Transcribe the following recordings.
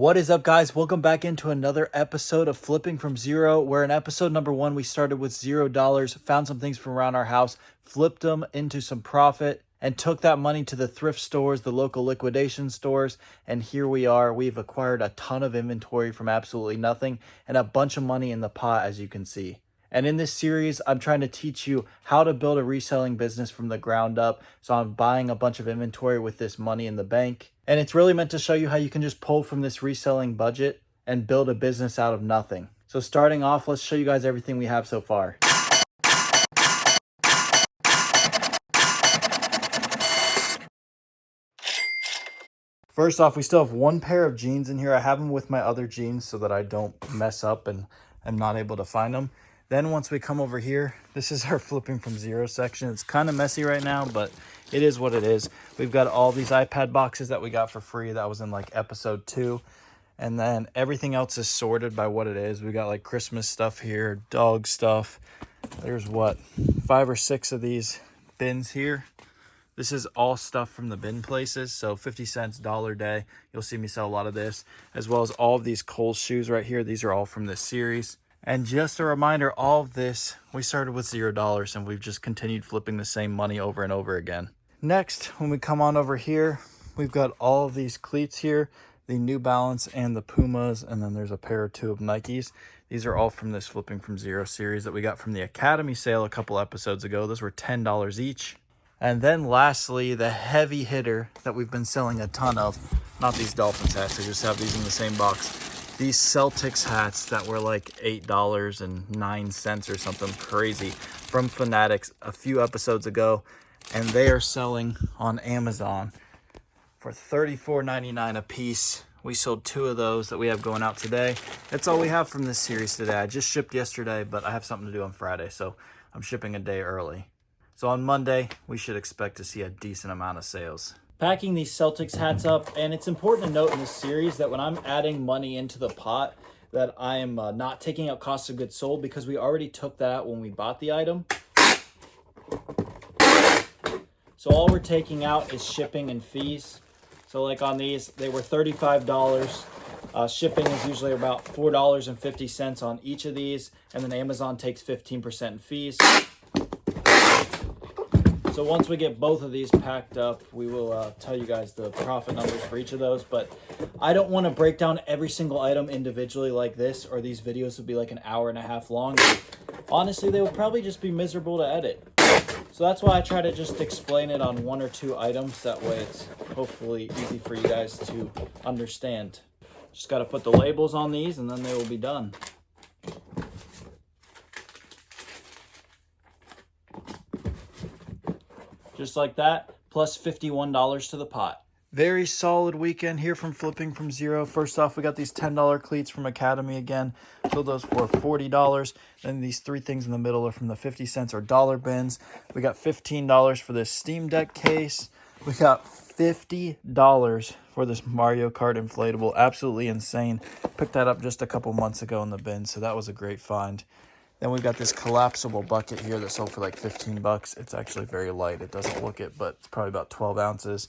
What is up, guys? Welcome back into another episode of Flipping from Zero, where in episode number 1, we started with $0, found some things from around our house, flipped them into some profit, and took that money to the thrift stores, the local liquidation stores, and here we are. We've acquired a ton of inventory from absolutely nothing and a bunch of money in the pot, as you can see. And in this series, I'm trying to teach you how to build a reselling business from the ground up. So I'm buying a bunch of inventory with this money in the bank. And it's really meant to show you how you can just pull from this reselling budget and build a business out of nothing. So starting off, let's show you guys everything we have so far. First off, we still have one pair of jeans in here. I have them with my other jeans so that I don't mess up and I'm not able to find them. Then once we come over here, this is our flipping from zero section. It's kind of messy right now, but it is what it is. We've got all these iPad boxes that we got for free. That was in like episode 2. And then everything else is sorted by what it is. We got like Christmas stuff here, dog stuff. There's what, 5 or 6 of these bins here. This is all stuff from the bin places. So 50 cents, $1 day. You'll see me sell a lot of this, as well as all of these Kohl's shoes right here. These are all from this series. And just a reminder, all of this, we started with $0 and we've just continued flipping the same money over and over again. Next, when we come on over here, we've got all of these cleats here, the New Balance and the Pumas, and then there's a pair or 2 of Nikes. These are all from this Flipping from Zero series that we got from the Academy sale a couple episodes ago. Those were $10 each. And then lastly, the heavy hitter that we've been selling a ton of, not these Dolphins hats, I just have these in the same box. These Celtics hats that were like $8.09 or something crazy from Fanatics a few episodes ago. And they are selling on Amazon for $34.99 a piece. We sold 2 of those that we have going out today. That's all we have from this series today. I just shipped yesterday, but I have something to do on Friday, so I'm shipping a day early. So on Monday, we should expect to see a decent amount of sales. Packing these Celtics hats up, and it's important to note in this series that when I'm adding money into the pot, that I am not taking out cost of goods sold, because we already took that out when we bought the item. So all we're taking out is shipping and fees. So like on these, they were $35. Shipping is usually about $4.50 on each of these, and then Amazon takes 15% in fees. So once we get both of these packed up, we will tell you guys the profit numbers for each of those. But I don't want to break down every single item individually like this, or these videos would be like an hour and a half long. Honestly, they would probably just be miserable to edit. So that's why I try to just explain it on 1 or 2 items. That way it's hopefully easy for you guys to understand. Just got to put the labels on these and then they will be done. Just like that, plus $51 to the pot. Very solid weekend here from Flipping from Zero. First off, we got these $10 cleats from Academy again. Sold those for $40. Then these 3 things in the middle are from the 50 cents or dollar bins. We got $15 for this Steam Deck case. We got $50 for this Mario Kart inflatable. Absolutely insane. Picked that up just a couple months ago in the bin, so that was a great find. Then we've got this collapsible bucket here that sold for like 15 bucks. It's actually very light. It doesn't look it, but it's probably about 12 ounces.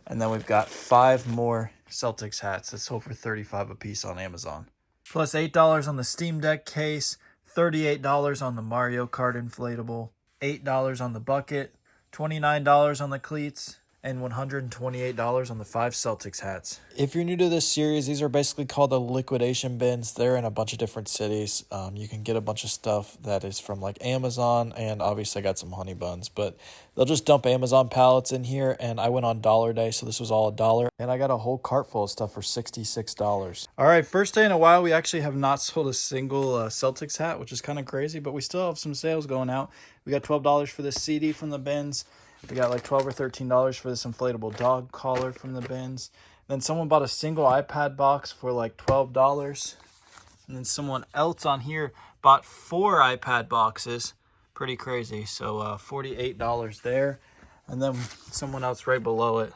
And then we've got 5 more Celtics hats that sold for $35 a piece on Amazon. Plus $8 on the Steam Deck case, $38 on the Mario Kart inflatable, $8 on the bucket, $29 on the cleats, and $128 on the 5 Celtics hats. If you're new to this series, these are basically called the liquidation bins. They're in a bunch of different cities. You can get a bunch of stuff that is from like Amazon, and obviously I got some honey buns, but they'll just dump Amazon pallets in here, and I went on dollar day, so this was all $1, and I got a whole cart full of stuff for $66. All right, first day in a while, we actually have not sold a single Celtics hat, which is kind of crazy, but we still have some sales going out. We got $12 for this CD from the bins. We got like $12 or $13 for this inflatable dog collar from the bins. Then someone bought a single iPad box for like $12. And then someone else on here bought 4 iPad boxes. Pretty crazy. So $48 there. And then someone else right below it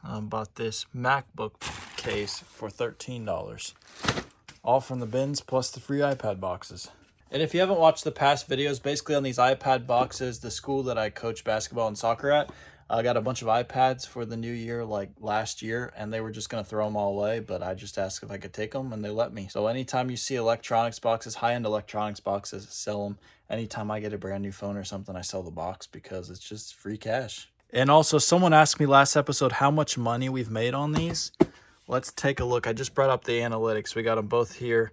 bought this MacBook case for $13. All from the bins plus the free iPad boxes. And if you haven't watched the past videos, basically on these iPad boxes, the school that I coach basketball and soccer at, I got a bunch of iPads for the new year, like last year, and they were just going to throw them all away, but I just asked if I could take them, and they let me. So anytime you see electronics boxes, high-end electronics boxes, sell them. Anytime I get a brand new phone or something, I sell the box because it's just free cash. And also, someone asked me last episode how much money we've made on these. Let's take a look. I just brought up the analytics. We got them both here.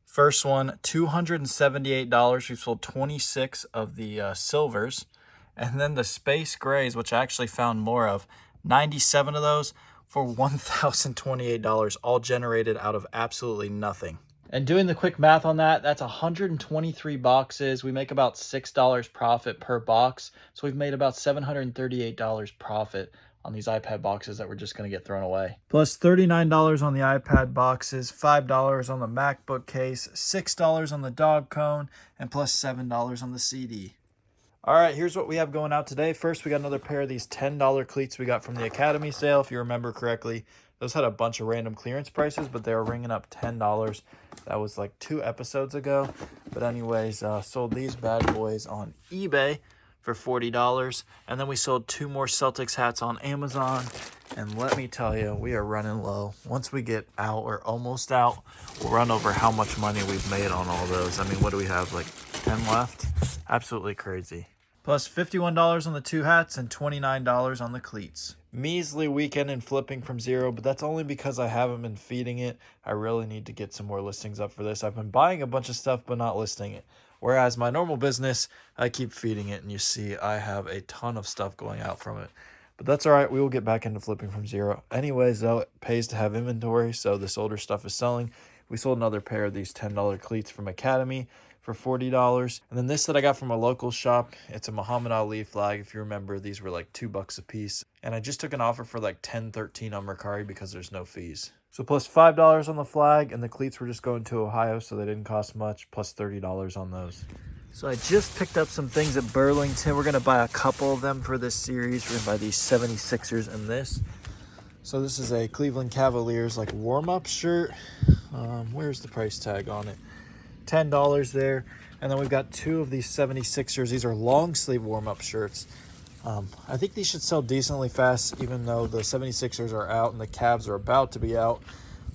First one, $278. We've sold 26 of the silvers. And then the space grays, which I actually found more of, 97 of those for $1,028, all generated out of absolutely nothing. And doing the quick math on that, that's 123 boxes. We make about $6 profit per box. So we've made about $738 profit on these iPad boxes that were just going to get thrown away. Plus $39 on the iPad boxes, $5 on the MacBook case, $6 on the dog cone, and plus $7 on the CD. All right, here's what we have going out today. First, we got another pair of these $10 cleats we got from the Academy sale. If you remember correctly, those had a bunch of random clearance prices, but they were ringing up $10. That was like 2 episodes ago. But anyways, sold these bad boys on eBay for $40. And then we sold 2 more Celtics hats on Amazon. And let me tell you, we are running low. Once we get out or almost out, we'll run over how much money we've made on all those. I mean, what do we have, like 10 left? Absolutely crazy. Plus $51 on the 2 hats and $29 on the cleats. Measly weekend in flipping from zero, but that's only because I haven't been feeding it. I really need to get some more listings up for this. I've been buying a bunch of stuff, but not listing it. Whereas my normal business, I keep feeding it, and you see I have a ton of stuff going out from it. But that's all right. We will get back into flipping from zero. Anyways, though, it pays to have inventory, so this older stuff is selling. We sold another pair of these $10 cleats from Academy for $40. And then this that I got from a local shop, it's a Muhammad Ali flag. If you remember, these were like $2 a piece. And I just took an offer for like $10, $13 on Mercari because there's no fees. So plus $5 on the flag, and the cleats were just going to Ohio, so they didn't cost much, plus $30 on those. So I just picked up some things at Burlington. We're going to buy a couple of them for this series. We're going to buy these 76ers and this. So this is a Cleveland Cavaliers like warm-up shirt. Where's the price tag on it? $10 there. And then we've got 2 of these 76ers. These are long sleeve warm-up shirts. I think these should sell decently fast, even though the 76ers are out and the Cavs are about to be out.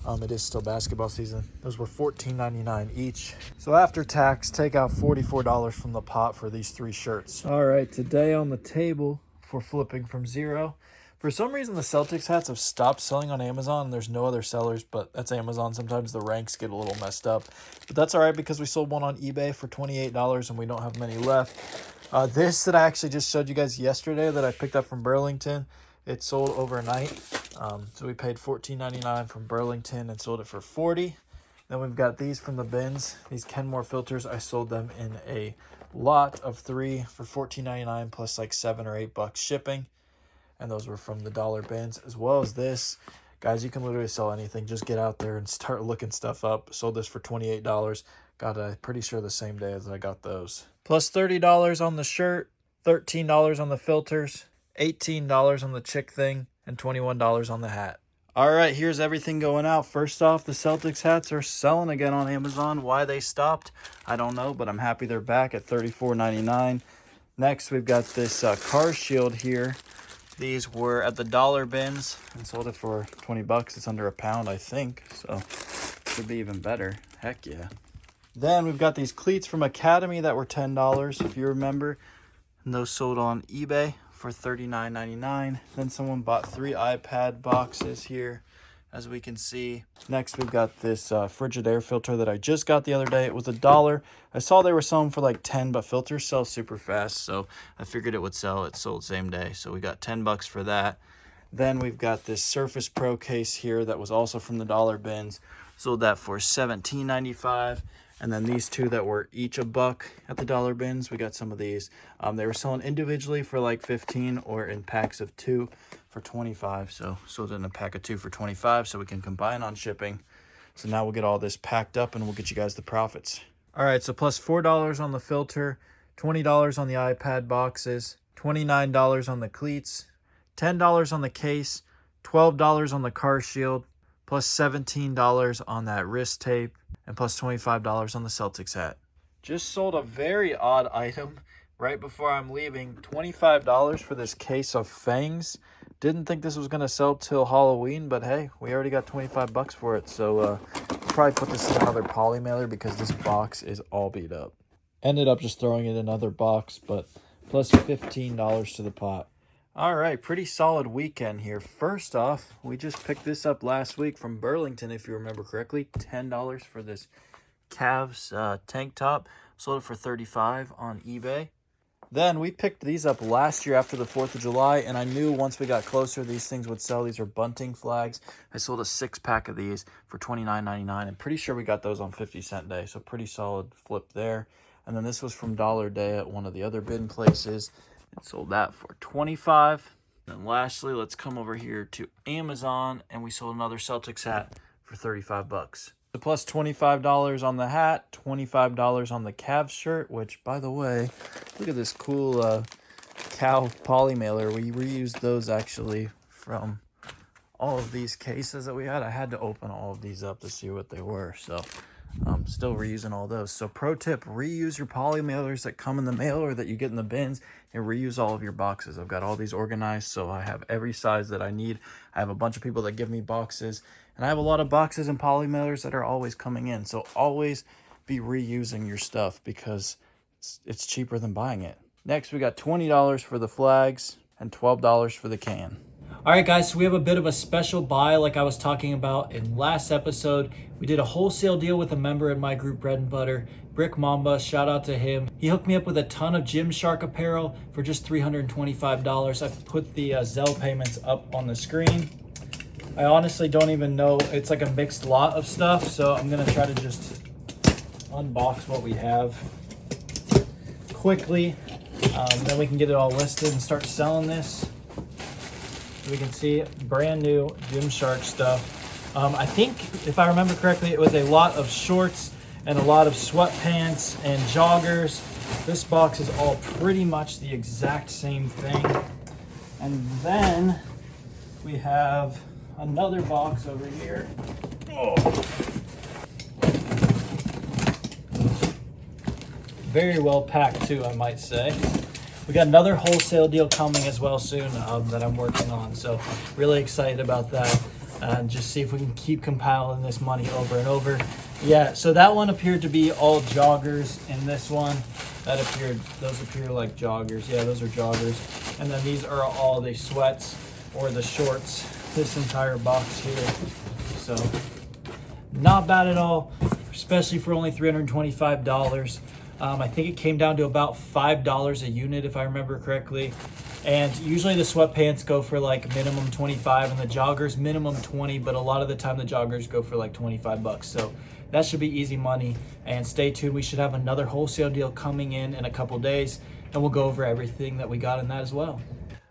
It is still basketball season. Those were $14.99 each. So after tax, take out $44 from the pot for these 3 shirts. All right, today on the table for flipping from zero. For some reason, the Celtics hats have stopped selling on Amazon. There's no other sellers, but that's Amazon. Sometimes the ranks get a little messed up. But that's all right because we sold one on eBay for $28 and we don't have many left. This that I actually just showed you guys yesterday that I picked up from Burlington, it sold overnight. So we paid $14.99 from Burlington and sold it for $40. Then we've got these from the bins. These Kenmore filters, I sold them in a lot of 3 for $14.99 plus like $7 or $8 shipping. And those were from the dollar bins, as well as this. Guys, you can literally sell anything. Just get out there and start looking stuff up. Sold this for $28. Got it, pretty sure the same day as I got those. Plus $30 on the shirt, $13 on the filters, $18 on the chick thing, and $21 on the hat. All right, here's everything going out. First off, the Celtics hats are selling again on Amazon. Why they stopped, I don't know, but I'm happy they're back at $34.99. Next, we've got this car shield here. These were at the dollar bins and sold it for $20. It's under £1, I think, so should be even better. Heck yeah. Then we've got these cleats from Academy that were $10, if you remember. And those sold on eBay for $39.99. Then someone bought 3 iPad boxes here, as we can see. Next, we've got this Frigidaire filter that I just got the other day. It was $1. I saw they were selling for like 10, but filters sell super fast, so I figured it would sell. It sold same day, so we got $10 for that. Then we've got this Surface Pro case here that was also from the dollar bins. Sold that for $17.95. And then these 2 that were each $1 at the dollar bins, we got some of these. They were selling individually for like 15 or in packs of 2 for 25. So sold in a pack of 2 for 25 so we can combine on shipping. So now we'll get all this packed up and we'll get you guys the profits. All right, so plus $4 on the filter, $20 on the iPad boxes, $29 on the cleats, $10 on the case, $12 on the car shield, plus $17 on that wrist tape, and plus $25 on the Celtics hat. Just sold a very odd item. right before I'm leaving, $25 for this case of fangs. Didn't think this was going to sell till Halloween, but hey, we already got 25 bucks for it. So we'll probably put this in another poly mailer because this box is all beat up. Ended up just throwing it in another box, but plus $15 to the pot. All right, pretty solid weekend here. First off, we just picked this up last week from Burlington, if you remember correctly. $10 for this Cavs tank top. Sold it for $35 on eBay. Then we picked these up last year after the 4th of July, and I knew once we got closer, these things would sell. These are bunting flags. I sold a 6-pack of these for $29.99. I'm pretty sure we got those on 50-cent day, so pretty solid flip there. And then this was from Dollar Day at one of the other bin places. And sold that for $25. And lastly, let's come over here to Amazon, and we sold another Celtics hat for 35 bucks. So plus $25 on the hat, $25 on the Cavs shirt, which, by the way, look at this cool cow poly mailer. We reused those actually from all of these cases that we had. I had to open all of these up to see what they were, so I'm still reusing all those. So pro tip, reuse your poly mailers that come in the mail or that you get in the bins, and reuse all of your boxes. I've got all these organized, so I have every size that I need. I have a bunch of people that give me boxes, and I have a lot of boxes and poly mailers that are always coming in. So always be reusing your stuff because it's cheaper than buying it. Next, we got $20 for the flags and $12 for the can. All right, guys, so we have a bit of a special buy like I was talking about in last episode. We did a wholesale deal with a member in my group, Bread and Butter, Brick Mamba. Shout out to him. He hooked me up with a ton of Gymshark apparel for just $325. I've put the Zelle payments up on the screen. I honestly don't even know. It's like a mixed lot of stuff, so I'm going to try to just unbox what we have quickly. Then we can get it all listed and start selling this. We can see brand new Gymshark stuff. I think, if I remember correctly, it was a lot of shorts and a lot of sweatpants and joggers. This box is all pretty much the exact same thing. And then we have another box over here. Oh. Very well packed too, I might say. We got another wholesale deal coming as well soon that I'm working on. So really excited about that. And just see if we can keep compiling this money over and over. Yeah, so that one appeared to be all joggers, and this one, those appear like joggers. Yeah, those are joggers. And then these are all the sweats or the shorts, this entire box here. So not bad at all, especially for only $325. I think it came down to about $5 a unit, if I remember correctly. And usually the sweatpants go for like minimum 25 and the joggers minimum 20, but a lot of the time the joggers go for like 25 bucks. So that should be easy money. And stay tuned, we should have another wholesale deal coming in a couple days, and we'll go over everything that we got in that as well.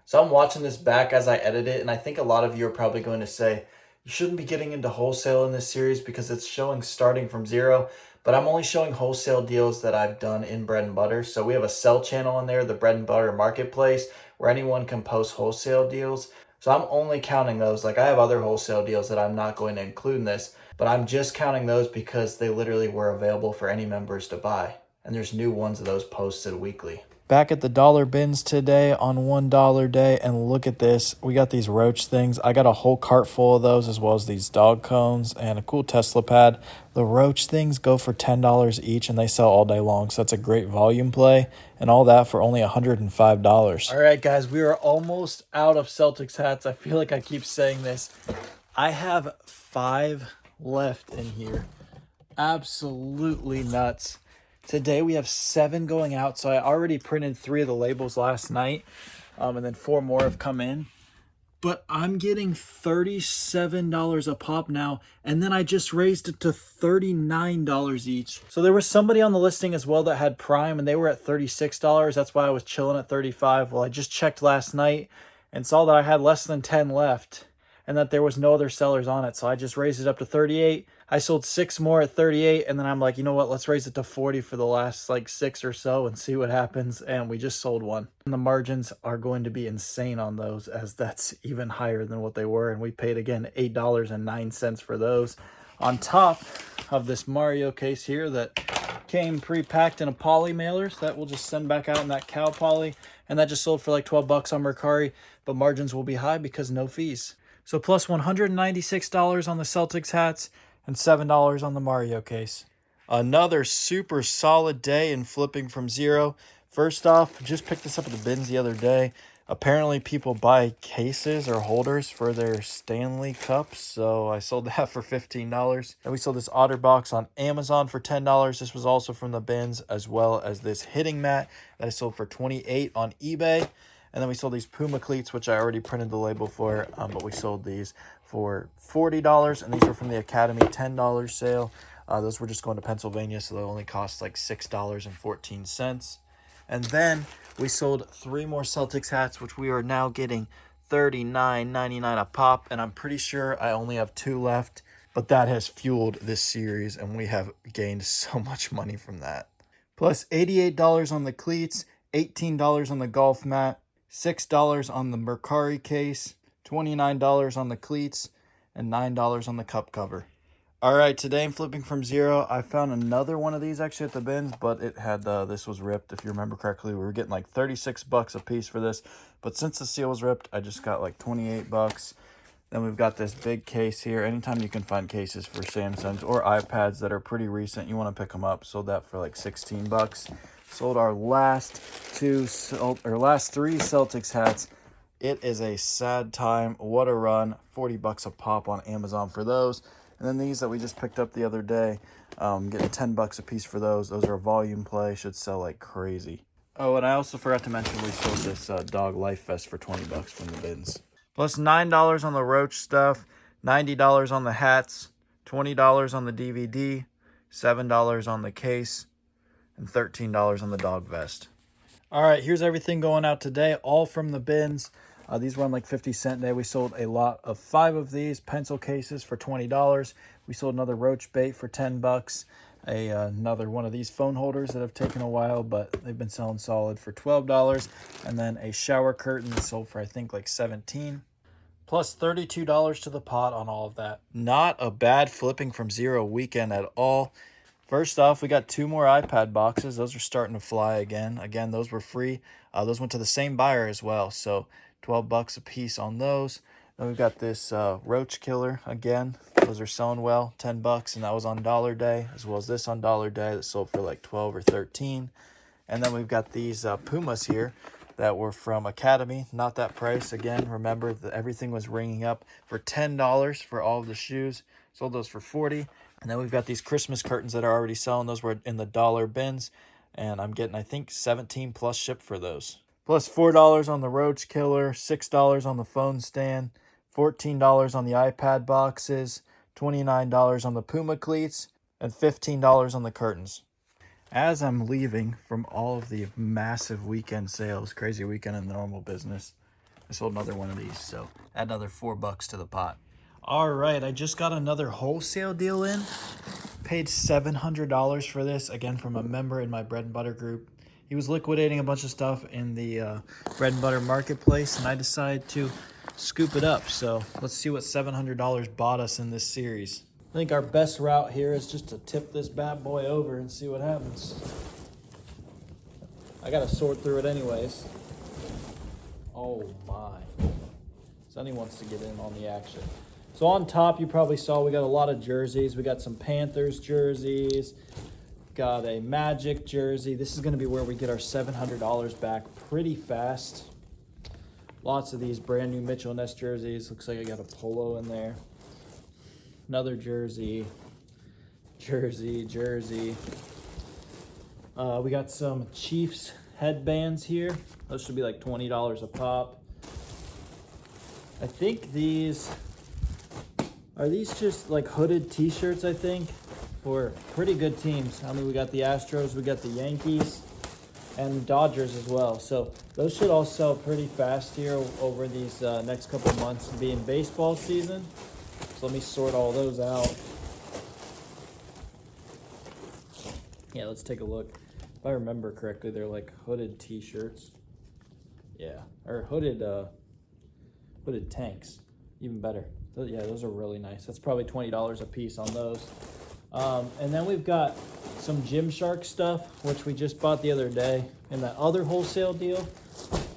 So I'm watching this back as I edit it, and I think a lot of you are probably going to say, you shouldn't be getting into wholesale in this series because it's showing starting from zero. But I'm only showing wholesale deals that I've done in Bread and Butter. So we have a sell channel in there, the Bread and Butter Marketplace, where anyone can post wholesale deals. So I'm only counting those. Like I have other wholesale deals that I'm not going to include in this, but I'm just counting those because they literally were available for any members to buy. And there's new ones of those posted weekly. Back at the dollar bins today on $1 day, and look at this. We got these roach things. I got a whole cart full of those, as well as these dog cones and a cool Tesla pad. The roach things go for $10 each, and they sell all day long, so that's a great volume play, and all that for only $105. All right, guys, we are almost out of Celtics hats. I feel like I keep saying this. I have 5 left in here. Absolutely nuts. Today we have 7 going out, so I already printed 3 of the labels last night, and then 4 more have come in. But I'm getting $37 a pop now, and then I just raised it to $39 each. So there was somebody on the listing as well that had Prime, and they were at $36. That's why I was chilling at $35. Well, I just checked last night and saw that I had less than 10 left, and that there was no other sellers on it, so I just raised it up to $38. I sold 6 more at $38, and then I'm like, you know what, let's raise it to $40 for the last like 6 or so and see what happens, and we just sold one. And the margins are going to be insane on those, as that's even higher than what they were, and we paid, again, $8.09 for those. On top of this Mario case here that came pre-packed in a poly mailer, so that we'll just send back out in that cow poly. And that just sold for like 12 bucks on Mercari, but margins will be high because no fees. So plus $196 on the Celtics hats and $7 on the Mario case. Another super solid day in flipping from zero. First off, just picked this up at the bins the other day. Apparently people buy cases or holders for their Stanley cups, so I sold that for $15. And we sold this OtterBox on Amazon for $10. This was also from the bins, as well as this hitting mat that I sold for $28 on eBay. And then we sold these Puma cleats, which I already printed the label for, but we sold these for $40. And these were from the Academy $10 sale. Those were just going to Pennsylvania, so they only cost like $6.14. And then we sold 3 more Celtics hats, which we are now getting $39.99 a pop. And I'm pretty sure I only have 2 left, but that has fueled this series, and we have gained so much money from that. Plus $88 on the cleats, $18 on the golf mat, $6 on the Mercari case, $29 on the cleats, and $9 on the cup cover. All right, today I'm flipping from zero. I found another one of these actually at the bins, but it had, this was ripped. If you remember correctly, we were getting like 36 bucks a piece for this. But since the seal was ripped, I just got like 28 bucks. Then we've got this big case here. Anytime you can find cases for Samsungs or iPads that are pretty recent, you want to pick them up. Sold that for like 16 bucks. Sold our last 3 Celtics hats. It is a sad time. What a run. 40 bucks a pop on Amazon for those. And then these that we just picked up the other day, getting 10 bucks a piece for those. Those are a volume play, should sell like crazy. Oh, and I also forgot to mention we sold this dog life vest for 20 bucks from the bins. Plus $9 on the Roach stuff, $90 on the hats, $20 on the DVD, $7 on the case, and $13 on the dog vest. All right, here's everything going out today, all from the bins. These run like 50 cent a day. We sold a lot of 5 of these pencil cases for $20. We sold another Roach bait for 10 bucks. Another one of these phone holders that have taken a while, but they've been selling solid for $12. And then a shower curtain that sold for I think like $17. Plus $32 to the pot on all of that. Not a bad flipping from zero weekend at all. First off, we got 2 more iPad boxes. Those are starting to fly again. Again, those were free. Those went to the same buyer as well, so 12 bucks a piece on those. Then we've got this Roach Killer again. Those are selling well, 10 bucks, and that was on Dollar Day, as well as this on Dollar Day that sold for like 12 or 13. And then we've got these Pumas here that were from Academy. Not that price. Again, remember that everything was ringing up for $10 for all of the shoes. Sold those for $40. And then we've got these Christmas curtains that are already selling. Those were in the dollar bins. And I'm getting, I think, 17 plus shipped for those. Plus $4 on the Roach Killer, $6 on the phone stand, $14 on the iPad boxes, $29 on the Puma cleats, and $15 on the curtains. As I'm leaving from all of the massive weekend sales, crazy weekend in the normal business, I sold another one of these, so add another 4 bucks to the pot. All right, I just got another wholesale deal in. Paid $700 for this, again, from a member in my bread and butter group. He was liquidating a bunch of stuff in the bread and butter marketplace, and I decided to scoop it up. So let's see what $700 bought us in this series. I think our best route here is just to tip this bad boy over and see what happens. I gotta sort through it anyways. Oh my. Sonny wants to get in on the action. So on top, you probably saw we got a lot of jerseys. We got some Panthers jerseys. Got a Magic jersey. This is going to be where we get our $700 back pretty fast. Lots of these brand new Mitchell & Ness jerseys. Looks like I got a polo in there. Another jersey. Jersey. We got some Chiefs headbands here. Those should be like $20 a pop. I think these just like hooded t-shirts, I think, for pretty good teams. I mean, we got the Astros, we got the Yankees, and the Dodgers as well. So those should all sell pretty fast here over these next couple of months, being baseball season. So let me sort all those out. Yeah, let's take a look. If I remember correctly, they're like hooded t-shirts. Yeah, or hooded tanks. Even better. Yeah, those are really nice. That's probably $20 a piece on those. And then we've got some Gymshark stuff, which we just bought the other day in that other wholesale deal.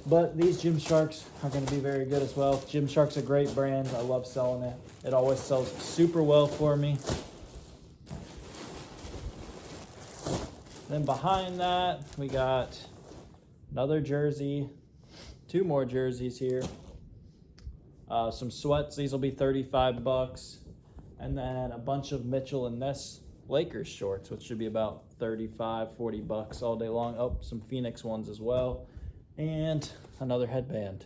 But these Gymsharks are going to be very good as well. Gymshark's a great brand. I love selling it. It always sells super well for me. Then behind that, we got another jersey, 2 more jerseys here. Some sweats, these will be 35 bucks. And then a bunch of Mitchell and Ness Lakers shorts, which should be about 35, 40 bucks all day long. Oh, some Phoenix ones as well. And another headband.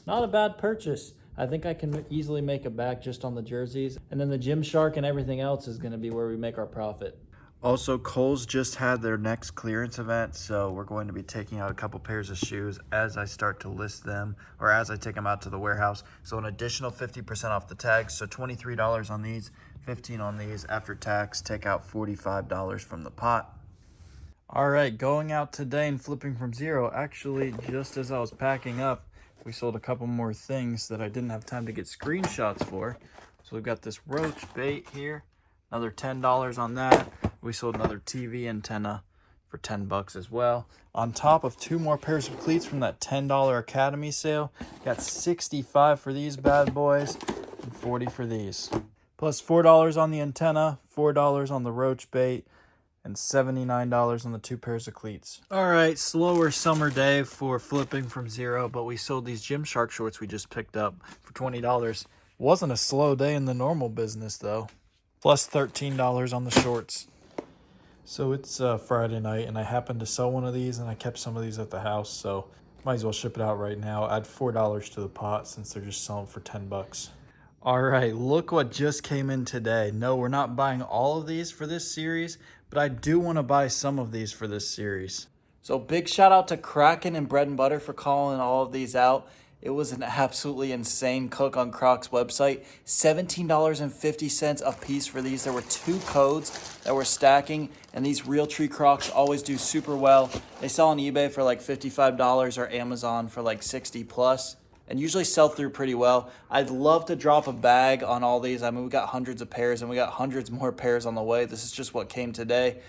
Not a bad purchase. I think I can easily make a back just on the jerseys. And then the Gymshark and everything else is going to be where we make our profit. Also, Kohl's just had their next clearance event, so we're going to be taking out a couple pairs of shoes as I start to list them, or as I take them out to the warehouse. So an additional 50% off the tags, so $23 on these, $15 on these. After tax, take out $45 from the pot. All right, going out today and flipping from zero. Actually, just as I was packing up, we sold a couple more things that I didn't have time to get screenshots for. So we've got this roach bait here, another $10 on that. We sold another TV antenna for 10 bucks as well. On top of 2 more pairs of cleats from that $10 Academy sale. Got 65 for these bad boys and 40 for these. Plus $4 on the antenna, $4 on the roach bait, and $79 on the 2 pairs of cleats. All right, slower summer day for flipping from zero, but we sold these Gymshark shorts we just picked up for $20. Wasn't a slow day in the normal business though. Plus $13 on the shorts. So it's Friday night, and I happened to sell one of these, and I kept some of these at the house, so might as well ship it out right now. Add $4 to the pot since they're just selling for 10 bucks. All right, look what just came in today. No, we're not buying all of these for this series, but I do want to buy some of these for this series. So big shout out to Kraken and Bread and Butter for calling all of these out. It was an absolutely insane cook on Croc's website. $17.50 a piece for these. There were 2 codes that were stacking, and these Realtree Crocs always do super well. They sell on eBay for like $55 or Amazon for like 60 plus, and usually sell through pretty well. I'd love to drop a bag on all these. I mean, we got hundreds of pairs, and we got hundreds more pairs on the way. This is just what came today.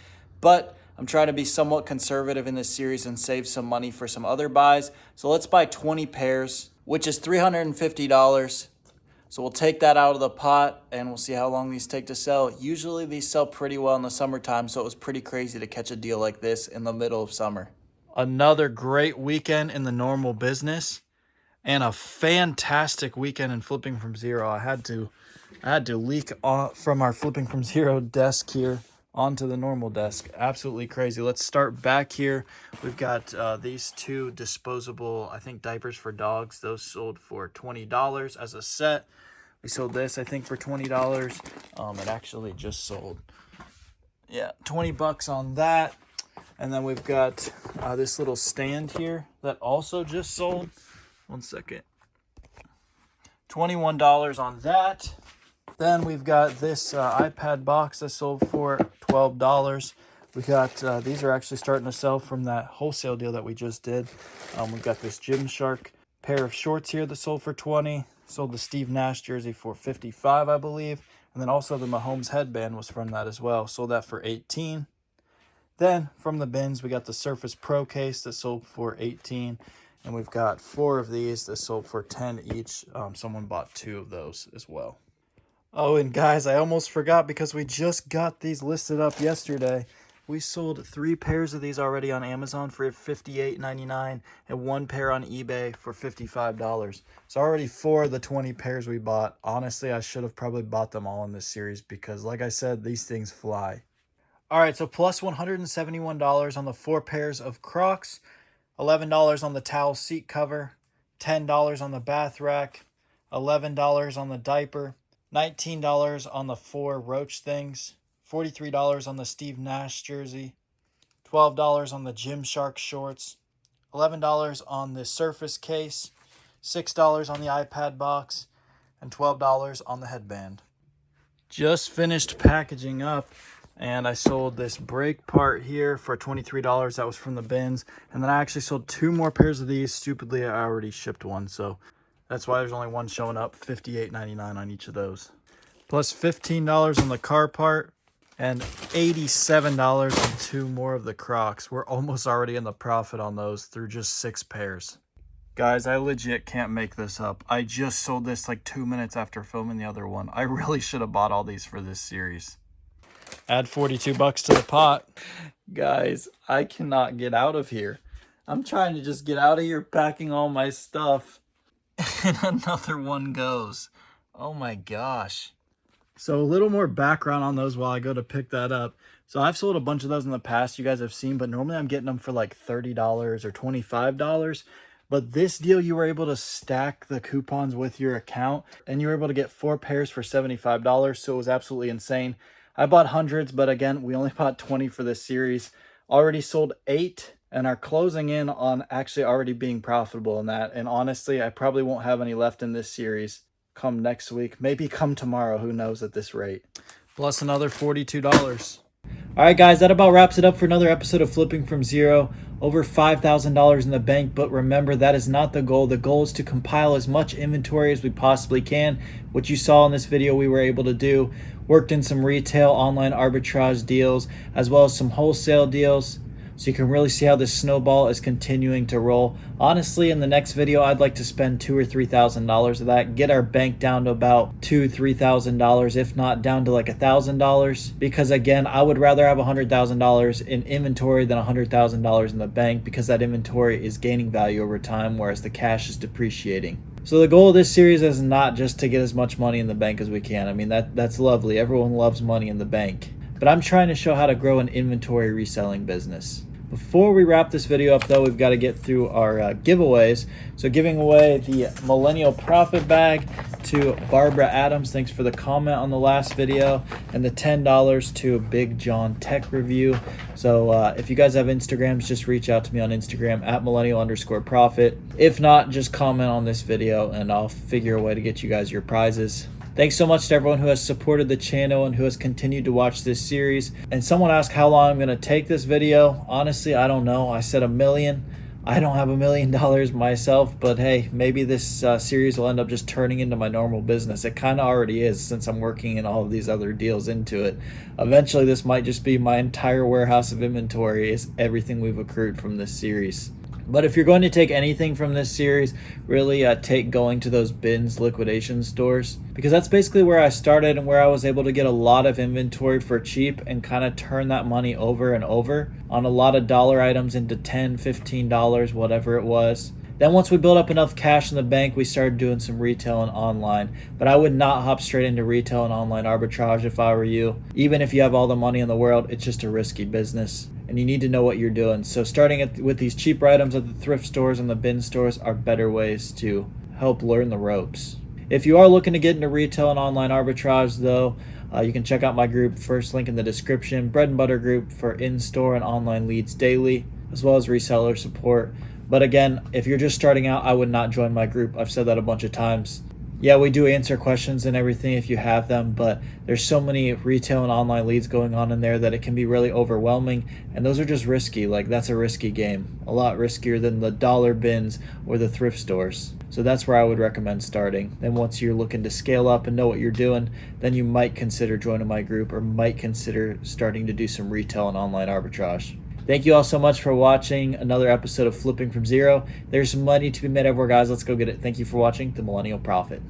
But I'm trying to be somewhat conservative in this series and save some money for some other buys. So let's buy 20 pairs, which is $350. So we'll take that out of the pot, and we'll see how long these take to sell. Usually these sell pretty well in the summertime, so it was pretty crazy to catch a deal like this in the middle of summer. Another great weekend in the normal business, and a fantastic weekend in flipping from zero. I had to leak from our flipping from zero desk here onto the normal desk. Absolutely crazy. Let's start back here. We've got these 2 disposable, I think, diapers for dogs. Those sold for $20 as a set. We sold this, I think, for $20. It actually just sold, yeah, 20 bucks on that. And then we've got this little stand here that also just sold. One second. $21 on that. Then we've got this iPad box that sold for $12. We got, these are actually starting to sell from that wholesale deal that we just did. We've got this Gymshark pair of shorts here that sold for $20. Sold the Steve Nash jersey for $55, I believe. And then also the Mahomes headband was from that as well. Sold that for $18. Then from the bins, we got the Surface Pro case that sold for $18. And we've got 4 of these that sold for $10 each. Someone bought 2 of those as well. Oh, and guys, I almost forgot because we just got these listed up yesterday. We sold 3 pairs of these already on Amazon for $58.99 and 1 pair on eBay for $55. So already 4 of the 20 pairs we bought. Honestly, I should have probably bought them all in this series because, like I said, these things fly. All right, so plus $171 on the 4 pairs of Crocs, $11 on the towel seat cover, $10 on the bath rack, $11 on the diaper, $19 on the 4 roach things, $43 on the Steve Nash jersey, $12 on the Gymshark shorts, $11 on the Surface case, $6 on the iPad box, and $12 on the headband. Just finished packaging up, and I sold this brake part here for $23. That was from the bins. And then I actually sold 2 more pairs of these. Stupidly, I already shipped one, so that's why there's only one showing up. $58.99 on each of those. Plus $15 on the car part and $87 on 2 more of the Crocs. We're almost already in the profit on those through just 6 pairs. Guys, I legit can't make this up. I just sold this like 2 minutes after filming the other one. I really should have bought all these for this series. Add 42 bucks to the pot. Guys, I cannot get out of here. I'm trying to just get out of here packing all my stuff. And another one goes. Oh my gosh. So a little more background on those while I go to pick that up. So I've sold a bunch of those in the past, you guys have seen, but normally I'm getting them for like $30 or $25. But this deal, you were able to stack the coupons with your account and you were able to get 4 pairs for $75. So it was absolutely insane. I bought hundreds, but again, we only bought 20 for this series. Already sold 8 and are closing in on actually already being profitable in that. And honestly, I probably won't have any left in this series come next week, maybe come tomorrow, who knows at this rate. Plus another $42. All right, guys, that about wraps it up for another episode of Flipping from Zero. Over $5,000 in the bank, but remember, that is not the goal. The goal is to compile as much inventory as we possibly can. What you saw in this video, we were able to do. Worked in some retail online arbitrage deals, as well as some wholesale deals. So you can really see how this snowball is continuing to roll. Honestly, in the next video, I'd like to spend $2,000 or $3,000 of that, get our bank down to about $2,000, $3,000, if not down to like $1,000. Because again, I would rather have $100,000 in inventory than $100,000 in the bank, because that inventory is gaining value over time, whereas the cash is depreciating. So the goal of this series is not just to get as much money in the bank as we can. I mean, that's lovely. Everyone loves money in the bank. But I'm trying to show how to grow an inventory reselling business. Before we wrap this video up, though, we've got to get through our giveaways. So giving away the Millennial Profit Bag to Barbara Adams. Thanks for the comment on the last video. And the $10 to Big John Tech Review. So if you guys have Instagrams, just reach out to me on Instagram at millennial_profit. If not, just comment on this video and I'll figure a way to get you guys your prizes. Thanks so much to everyone who has supported the channel and who has continued to watch this series. And someone asked how long I'm going to take this video. Honestly, I don't know. I said $1 million. I don't have $1 million myself, but hey, maybe this series will end up just turning into my normal business. It kind of already is, since I'm working in all of these other deals into it. Eventually, this might just be my entire warehouse of inventory, is everything we've accrued from this series. But if you're going to take anything from this series, really take going to those bins liquidation stores, because that's basically where I started and where I was able to get a lot of inventory for cheap and kind of turn that money over and over on a lot of dollar items into $10, $15, whatever it was. Then once we built up enough cash in the bank, we started doing some retail and online. But I would not hop straight into retail and online arbitrage if I were you. Even if you have all the money in the world, it's just a risky business. And you need to know what you're doing. So starting with these cheaper items at the thrift stores and the bin stores are better ways to help learn the ropes. If you are looking to get into retail and online arbitrage, though, you can check out my group, first link in the description, bread and butter group for in-store and online leads daily, as well as reseller support. But again, if you're just starting out, I would not join my group. I've said that a bunch of times. Yeah, we do answer questions and everything if you have them, but there's so many retail and online leads going on in there that it can be really overwhelming, and those are just risky. Like, that's a risky game, a lot riskier than the dollar bins or the thrift stores. So that's where I would recommend starting. Then once you're looking to scale up and know what you're doing, then you might consider joining my group or might consider starting to do some retail and online arbitrage. Thank you all so much for watching another episode of Flipping from Zero. There's some money to be made everywhere, guys. Let's go get it. Thank you for watching The Millennial Profit.